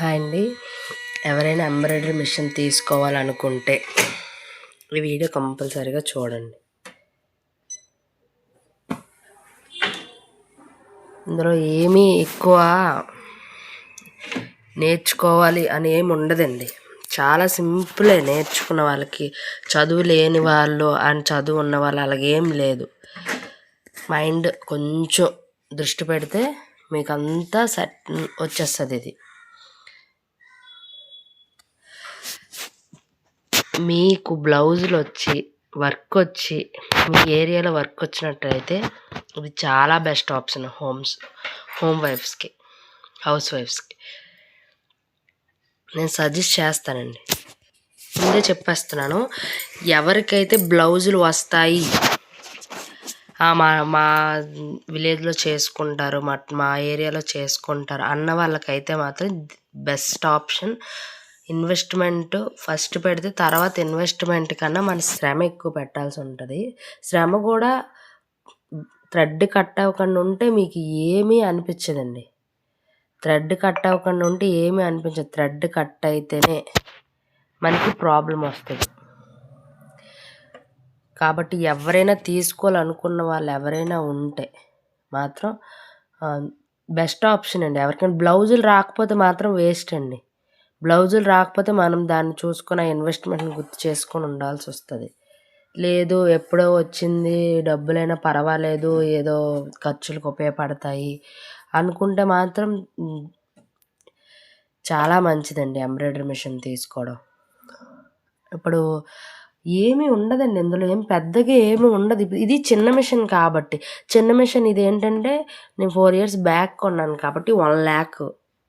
Hi అండి. ఎవరైనా embroidery machine తీసుకోవాలనుకుంటే ఈ వీడియో కంపల్సరీగా చూడండి. ఇందులో ఏమీ ఎక్కువ నేర్చుకోవాలి అని ఏమి ఉండదండి. చాలా సింపులే. నేర్చుకున్న వాళ్ళకి, చదువు లేని వాళ్ళు అండ్ చదువు ఉన్న వాళ్ళు అలాగేం లేదు. మైండ్ కొంచెం దృష్టి పెడితే మీకు అంతా సెట్ వచ్చేస్తుంది. ఇది మీకు బ్లౌజులు వచ్చి వర్క్ వచ్చి మీ ఏరియాలో వర్క్ వచ్చినట్టయితే ఇది చాలా బెస్ట్ ఆప్షన్ హోమ్ వైఫ్స్కి, హౌస్ వైఫ్స్కి నేను సజెస్ట్ చేస్తానండి. ముందే చెప్పేస్తున్నాను, ఎవరికైతే బ్లౌజులు వస్తాయి మా విలేజ్లో చేసుకుంటారు, మా ఏరియాలో చేసుకుంటారు అన్న వాళ్ళకైతే మాత్రం బెస్ట్ ఆప్షన్. ఇన్వెస్ట్మెంట్ ఫస్ట్ పెడితే తర్వాత ఇన్వెస్ట్మెంట్ కన్నా మన శ్రమ ఎక్కువ పెట్టాల్సి ఉంటుంది. శ్రమ కూడా థ్రెడ్ కట్ అవ్వకుండా ఉంటే మీకు ఏమీ అనిపించదండి. థ్రెడ్ కట్ అవ్వకుండా ఉంటే ఏమీ అనిపించదు. థ్రెడ్ కట్ అయితేనే మనకి ప్రాబ్లం వస్తుంది. కాబట్టి ఎవరైనా తీసుకోవాలనుకున్న వాళ్ళు ఎవరైనా ఉంటే మాత్రం బెస్ట్ ఆప్షన్ అండి. ఎవరికైనా బ్లౌజులు రాకపోతే మాత్రం వేస్ట్ అండి. బ్లౌజులు రాకపోతే మనం దాన్ని చూసుకొని ఆ ఇన్వెస్ట్మెంట్ని గుర్తు చేసుకొని ఉండాల్సి వస్తుంది. లేదు ఎప్పుడో వచ్చింది, డబ్బులైనా పర్వాలేదు, ఏదో ఖర్చులకు ఉపయోగపడతాయి అనుకుంటే మాత్రం చాలా మంచిదండి ఎంబ్రాయిడరీ మిషన్ తీసుకోవడం. ఇప్పుడు ఏమీ ఉండదండి, ఇందులో ఏం పెద్దగా ఏమి ఉండదు. ఇది చిన్న మిషన్ కాబట్టి, చిన్న మిషన్ ఇది ఏంటంటే నేను 4 years బ్యాక్ కొన్నాను కాబట్టి 1 lakh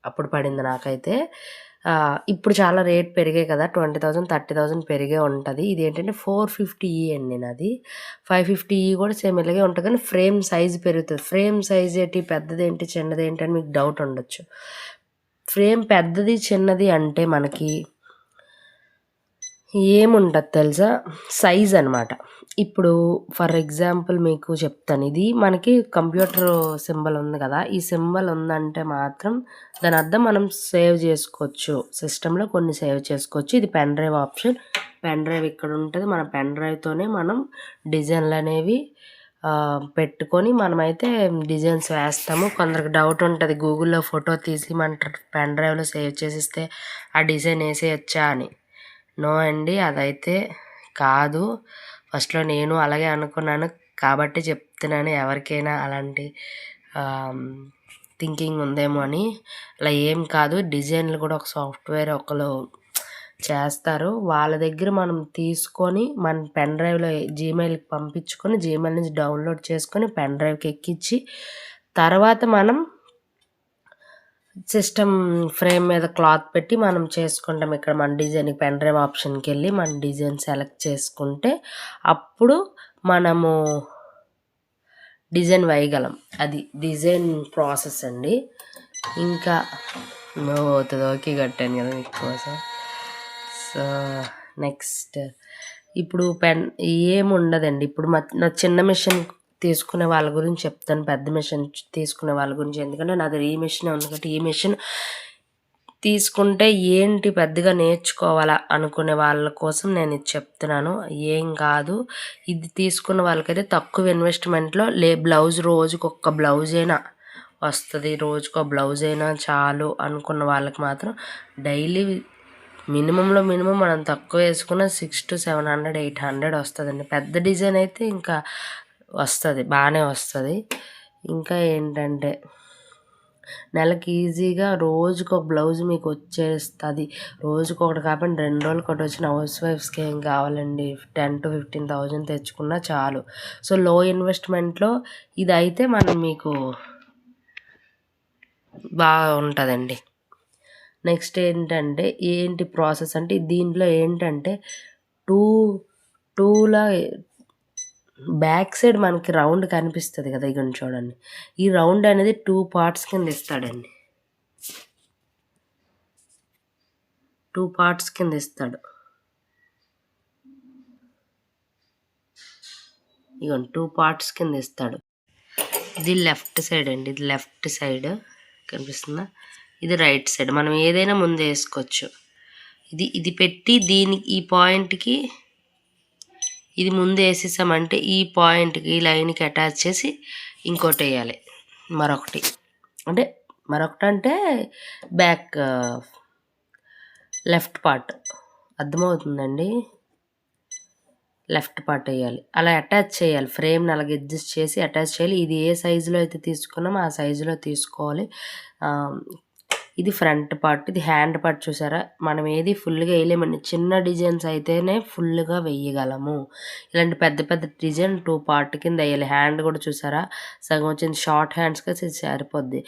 అప్పుడు పడింది నాకైతే. ఇప్పుడు చాలా రేట్ పెరిగాయి కదా, 20,000 30,000 పెరిగే ఉంటుంది. ఇది ఏంటంటే 450E అండి నాది. 550E కూడా సేమ్ ఇలాగే ఉంటుంది, కానీ ఫ్రేమ్ సైజు పెరుగుతుంది. ఫ్రేమ్ సైజ్ ఏంటి, పెద్దది ఏంటి, చిన్నది ఏంటి అని మీకు డౌట్ ఉండొచ్చు. ఫ్రేమ్ పెద్దది చిన్నది అంటే మనకి ఏముంటుంది తెలుసా, సైజ్ అనమాట. ఇప్పుడు ఫర్ ఎగ్జాంపుల్ మీకు చెప్తాను, ఇది మనకి కంప్యూటర్ సింబల్ ఉంది కదా, ఈ సింబల్ ఉందంటే మాత్రం దాని అర్థం మనం సేవ్ చేసుకోవచ్చు, సిస్టంలో కొన్ని సేవ్ చేసుకోవచ్చు. ఇది pen drive option. Pen drive ఇక్కడ ఉంటుంది. మన పెన్ డ్రైవ్తోనే మనం డిజైన్లు అనేవి పెట్టుకొని మనమైతే డిజైన్స్ వేస్తాము. కొందరికి డౌట్ ఉంటుంది, గూగుల్లో ఫోటో తీసి మన పెన్ డ్రైవ్లో సేవ్ చేసిస్తే ఆ డిజైన్ వేసేయచ్చా అని. నో అండి, అదైతే కాదు. ఫస్ట్లో నేను అలాగే అనుకున్నాను కాబట్టి చెప్తున్నాను. ఎవరికైనా అలాంటి థింకింగ్ ఉందేమో అని. అలా ఏం కాదు. డిజైన్లు కూడా ఒక సాఫ్ట్వేర్ ఒకరు చేస్తారు, వాళ్ళ దగ్గర మనం తీసుకొని మన పెన్ డ్రైవ్లో జీమెయిల్కి పంపించుకొని జీమెయిల్ నుంచి డౌన్లోడ్ చేసుకొని పెన్ డ్రైవ్కి ఎక్కించి తర్వాత మనం సిస్టమ్ ఫ్రేమ్ మీద క్లాత్ పెట్టి మనం చేసుకుంటాం. ఇక్కడ మన డిజైన్కి పెన్ డ్రైవ్ ఆప్షన్కి వెళ్ళి మన డిజైన్ సెలెక్ట్ చేసుకుంటే అప్పుడు మనము డిజైన్ వేయగలం. అది డిజైన్ ప్రాసెస్ అండి. ఇంకా ఓకే కట్టాను కదా మీకోసం. సో నెక్స్ట్ ఇప్పుడు పెన్ ఏముండదండి. ఇప్పుడు నా చిన్న మిషన్ తీసుకునే వాళ్ళ గురించి చెప్తాను, పెద్ద మిషన్ తీసుకునే వాళ్ళ గురించి. ఎందుకంటే నాది ఈ మిషన్ ఉంది కాబట్టి ఈ మిషన్ తీసుకుంటే ఏంటి పెద్దగా నేర్చుకోవాలా అనుకునే వాళ్ళ కోసం నేను ఇది చెప్తున్నాను. ఏం కాదు, ఇది తీసుకున్న వాళ్ళకైతే తక్కువ ఇన్వెస్ట్మెంట్లో బ్లౌజ్ రోజుకు ఒక్క బ్లౌజ్ అయినా వస్తుంది, రోజుకో బ్లౌజ్ అయినా చాలు అనుకున్న వాళ్ళకి మాత్రం డైలీ మినిమం మనం తక్కువ వేసుకున్న 600 to 700 800 వస్తుందండి. పెద్ద డిజైన్ అయితే ఇంకా వస్తుంది, బాగానే వస్తుంది. ఇంకా ఏంటంటే నెలకి ఈజీగా రోజుకు ఒక బ్లౌజ్ మీకు వచ్చేస్తుంది. రోజుకొకటి కాకుండా 2 రోజులకి ఒకటి వచ్చిన హౌస్ వైఫ్స్కి ఏం కావాలండి, 10,000 to 15,000 తెచ్చుకున్నా చాలు. సో లో ఇన్వెస్ట్మెంట్లో ఇది అయితే మనం మీకు బాగా ఉంటుందండి. నెక్స్ట్ ఏంటంటే ఏంటి ప్రాసెస్ అంటే దీంట్లో ఏంటంటే టూలా బ్యాక్ సైడ్ మనకి రౌండ్ కనిపిస్తుంది కదా, ఇక్కడ చూడండి. ఈ రౌండ్ అనేది 2 parts కింద ఇస్తాడండి. 2 parts కింద ఇస్తాడు. ఇగోండి 2 parts కింద ఇస్తాడు. ఇది లెఫ్ట్ సైడ్ అండి, ఇది లెఫ్ట్ సైడ్ కనిపిస్తుందా. ఇది రైట్ సైడ్. మనం ఏదైనా ముందు వేసుకోవచ్చు. ఇది పెట్టి దీనికి ఈ పాయింట్కి ఇది ముందు వేసేసామంటే ఈ పాయింట్కి ఈ లైన్కి అటాచ్ చేసి ఇంకోటి వేయాలి. మరొకటి అంటే బ్యాక్ లెఫ్ట్ పార్ట్ అర్థమవుతుందండి. లెఫ్ట్ పార్ట్ వేయాలి. అలా అటాచ్ చేయాలి. ఫ్రేమ్ని అలాగ అడ్జస్ట్ చేసి అటాచ్ చేయాలి. ఇది ఏ సైజులో అయితే తీసుకున్నామో ఆ సైజులో తీసుకోవాలి. ఇది ఫ్రంట్ పార్ట్, ఇది హ్యాండ్ పార్ట్. చూసారా, మనం ఏది ఫుల్గా వేయలేమండి. చిన్న డిజైన్స్ అయితేనే ఫుల్గా వేయగలము. ఇలాంటి పెద్ద పెద్ద డిజైన్ 2 పార్ట్ కింద వేయాలి. హ్యాండ్ కూడా చూసారా సగం వచ్చింది. షార్ట్ హ్యాండ్స్కి సరిపోద్ది.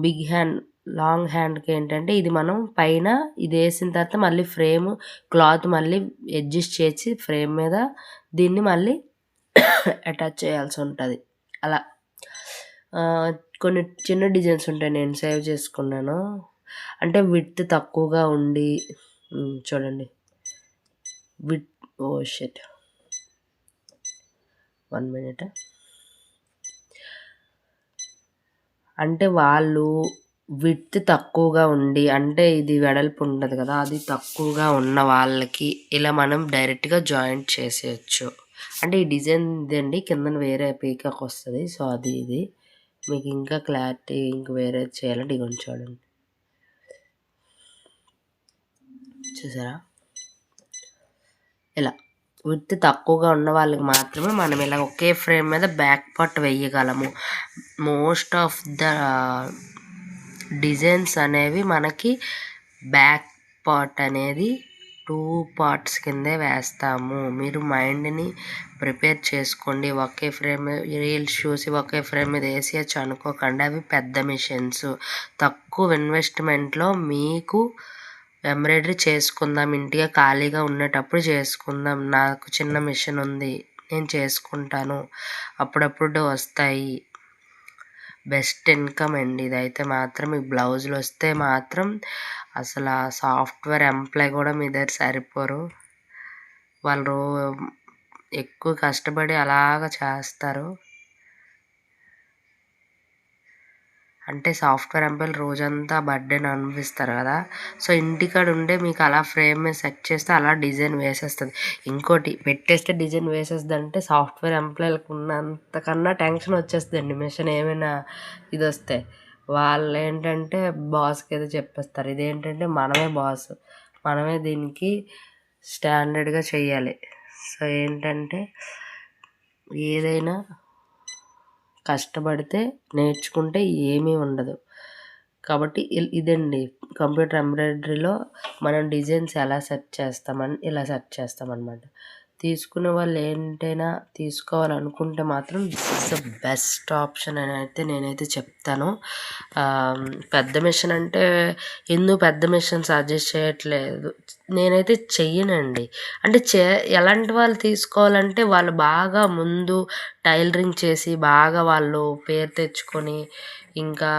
బిగ్ హ్యాండ్ లాంగ్ హ్యాండ్కి ఏంటంటే ఇది మనం పైన ఇది వేసిన తర్వాత మళ్ళీ ఫ్రేమ్ క్లాత్ మళ్ళీ అడ్జస్ట్ చేసి ఫ్రేమ్ మీద దీన్ని మళ్ళీ అటాచ్ చేయాల్సి ఉంటుంది. అలా కొన్ని చిన్న డిజైన్స్ ఉంటాయి, నేను సేవ్ చేసుకున్నాను. అంటే విడ్త్ తక్కువగా ఉండి చూడండి షిట్ 1 minute. అంటే వాళ్ళు విడ్త్ తక్కువగా ఉండి, అంటే ఇది వెడల్పు ఉంటుంది కదా, అది తక్కువగా ఉన్న వాళ్ళకి ఇలా మనం డైరెక్ట్గా జాయింట్ చేసేయచ్చు. అంటే ఈ డిజైన్ ఇదండి, కింద వేరే పీకాక్ వస్తుంది. సో అది ఇది మీకు ఇంకా క్లారిటీ ఇంక వేరే చేయాలంటే ఇగోండి చూడండి, చూసారా ఇలా విడ్త్ తక్కువగా ఉన్న వాళ్ళకి మాత్రమే మనం ఇలా ఒకే ఫ్రేమ్ మీద బ్యాక్ పార్ట్ వేయగలము. మోస్ట్ ఆఫ్ ద డిజైన్స్ అనేవి మనకి బ్యాక్ పార్ట్ అనేది 2 parts కిందే వేస్తాము. మీరు మైండ్ని ప్రిపేర్ చేసుకోండి. ఒకే ఫ్రేమ్ రీల్స్ చూసి ఒకే ఫ్రేమ్ మీద వేసేయచ్చు అనుకోకండి. అవి పెద్ద మిషన్స్. తక్కువ ఇన్వెస్ట్మెంట్లో మీకు ఎంబ్రాయిడరీ చేసుకుందాం, ఇంటిగా ఖాళీగా ఉండేటప్పుడు చేసుకుందాం. నాకు చిన్న మిషన్ ఉంది, నేను చేసుకుంటాను, అప్పుడప్పుడు వస్తాయి. బెస్ట్ ఇన్కమ్ అండి ఇదైతే మాత్రం. ఈ బ్లౌజులు వస్తే మాత్రం అసలు సాఫ్ట్వేర్ ఎంప్లాయ్ కూడా మీ దగ్గర సరిపోరు. వాళ్ళు ఎక్కువ కష్టపడి అలాగ చేస్తారు. అంటే సాఫ్ట్వేర్ ఎంప్లాయీలు రోజంతా బర్త్డేని అనుభవిస్తారు కదా. సో ఇంటికాడ ఉండే మీకు అలా ఫ్రేమ్ మీద సెట్ చేస్తే అలా డిజైన్ వేసేస్తుంది. ఇంకోటి పెట్టేస్తే డిజైన్ వేసేస్తుంది అంటే సాఫ్ట్వేర్ ఎంప్లాయీలకు ఉన్నంతకన్నా టెన్షన్ వచ్చేస్తుందండి. మిషన్ ఏమైనా ఇది వస్తే వాళ్ళు ఏంటంటే బాస్కి ఏదో చెప్పేస్తారు. ఇదేంటంటే మనమే బాస్, మనమే దీనికి స్టాండర్డ్గా చెయ్యాలి. సో ఏంటంటే ఏదైనా కష్టపడితే నేర్చుకుంటే ఏమీ ఉండదు. కాబట్టి ఇదండి కంప్యూటర్ ఎంబ్రాయిడరీలో మనం డిజైన్స్ ఎలా సెట్ చేస్తామని ఇలా సెట్ చేస్తామన్నమాట. తీసుకునే వాళ్ళు ఏంటైనా తీసుకోవాలనుకుంటే మాత్రం this is the best option అని అయితే నేనైతే చెప్తాను. పెద్ద మిషన్ అంటే ఎందుకు పెద్ద మిషన్ సజెస్ట్ చేయట్లేదు, నేనైతే చెయ్యనండి. అంటే ఎలాంటి వాళ్ళు తీసుకోవాలంటే వాళ్ళు బాగా ముందు టైలరింగ్ చేసి బాగా వాళ్ళు పేరు తెచ్చుకొని ఇంకా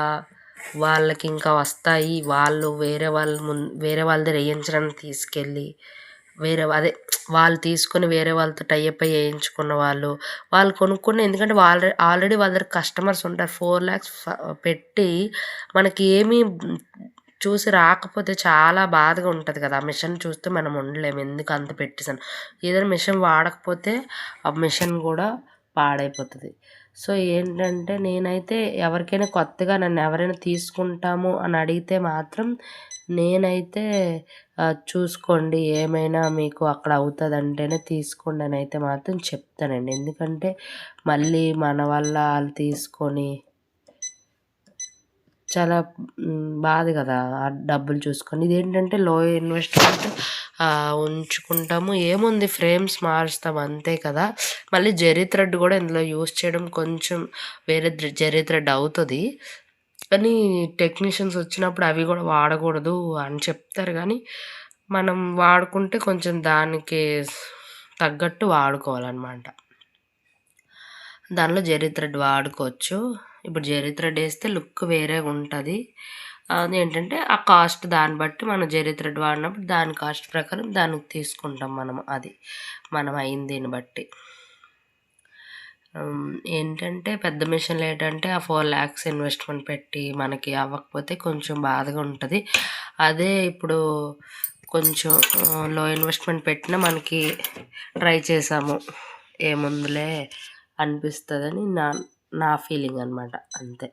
వాళ్ళకి ఇంకా వస్తాయి, వాళ్ళు వేరే వాళ్ళ దగ్గర వేయించడానికి తీసుకెళ్ళి వాళ్ళు తీసుకొని వేరే వాళ్ళతో టైఅప్ అయ్యి వేయించుకున్న వాళ్ళు కొనుక్కుని, ఎందుకంటే ఆల్రెడీ వాళ్ళ దగ్గర కస్టమర్స్ ఉంటారు. 4 lakhs పెట్టి మనకి ఏమీ చూసి రాకపోతే చాలా బాధగా ఉంటుంది కదా. ఆ మిషన్ చూస్తే మనం ఉండలేము, ఎందుకు అంత పెట్టేసాను. ఏదైనా మిషన్ వాడకపోతే ఆ మిషన్ కూడా పాడైపోతుంది. సో ఏంటంటే నేనైతే ఎవరికైనా కొత్తగా నన్ను ఎవరైనా తీసుకుంటాము అని అడిగితే మాత్రం నేనైతే చూసుకోండి, ఏమైనా మీకు అక్కడ అవుతుంది అంటేనే తీసుకోండి అని అయితే మాత్రం చెప్తానండి. ఎందుకంటే మళ్ళీ మన వల్ల వాళ్ళు తీసుకొని చాలా బాధ కదా ఆ డబ్బులు చూసుకొని. ఇదేంటంటే లో ఇన్వెస్ట్మెంట్ ఉంచుకుంటాము, ఏముంది ఫ్రేమ్స్ మారుస్తాం అంతే కదా. మళ్ళీ జరీ థ్రెడ్ కూడా ఇందులో యూస్ చేయడం కొంచెం వేరే జరీ థ్రెడ్ అవుతుంది, కానీ టెక్నీషియన్స్ వచ్చినప్పుడు అవి కూడా వాడకూడదు అని చెప్తారు. కానీ మనం వాడుకుంటే కొంచెం దానికి తగ్గట్టు వాడుకోవాలన్నమాట. దానిలో జరీ థ్రెడ్ వాడుకోవచ్చు. ఇప్పుడు జరీ థ్రెడ్ వేస్తే లుక్ వేరే ఉంటుంది. అది ఏంటంటే ఆ కాస్ట్ దాన్ని బట్టి మనం జరీ థ్రెడ్ వాడినప్పుడు దాని కాస్ట్ ప్రకారం దానికి తీసుకుంటాం మనం, అది మనం అయిన దీన్ని బట్టి. ఏంటంటే పెద్ద మిషన్లు ఏంటంటే ఆ 4 lakhs ఇన్వెస్ట్మెంట్ పెట్టి మనకి అవ్వకపోతే కొంచెం బాధగా ఉంటుంది. అదే ఇప్పుడు కొంచెం లో ఇన్వెస్ట్మెంట్ పెట్టినా మనకి ట్రై చేసాము ఏముందిలే అనిపిస్తుందని నా ఫీలింగ్ అనమాట, అంతే.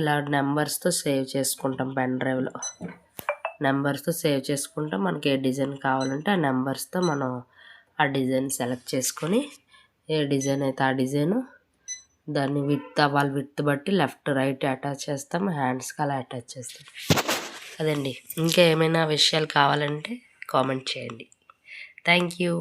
ఇలా నెంబర్స్తో సేవ్ చేసుకుంటాం పెన్ డ్రైవ్లో. నెంబర్స్తో సేవ్ చేసుకుంటాం. మనకి ఏ డిజైన్ కావాలంటే ఆ నెంబర్స్తో మనం ఆ డిజైన్ సెలెక్ట్ చేసుకొని ఏ డిజైన్ అయితే ఆ డిజైను దాన్ని వాళ్ళ విడ్త్ బట్టి లెఫ్ట్ రైట్ అటాచ్ చేస్తాం, హ్యాండ్స్కి అలా అటాచ్ చేస్తాం. అదండి. ఇంకా ఏమైనా విషయాలు కావాలంటే కామెంట్ చేయండి. Thank you.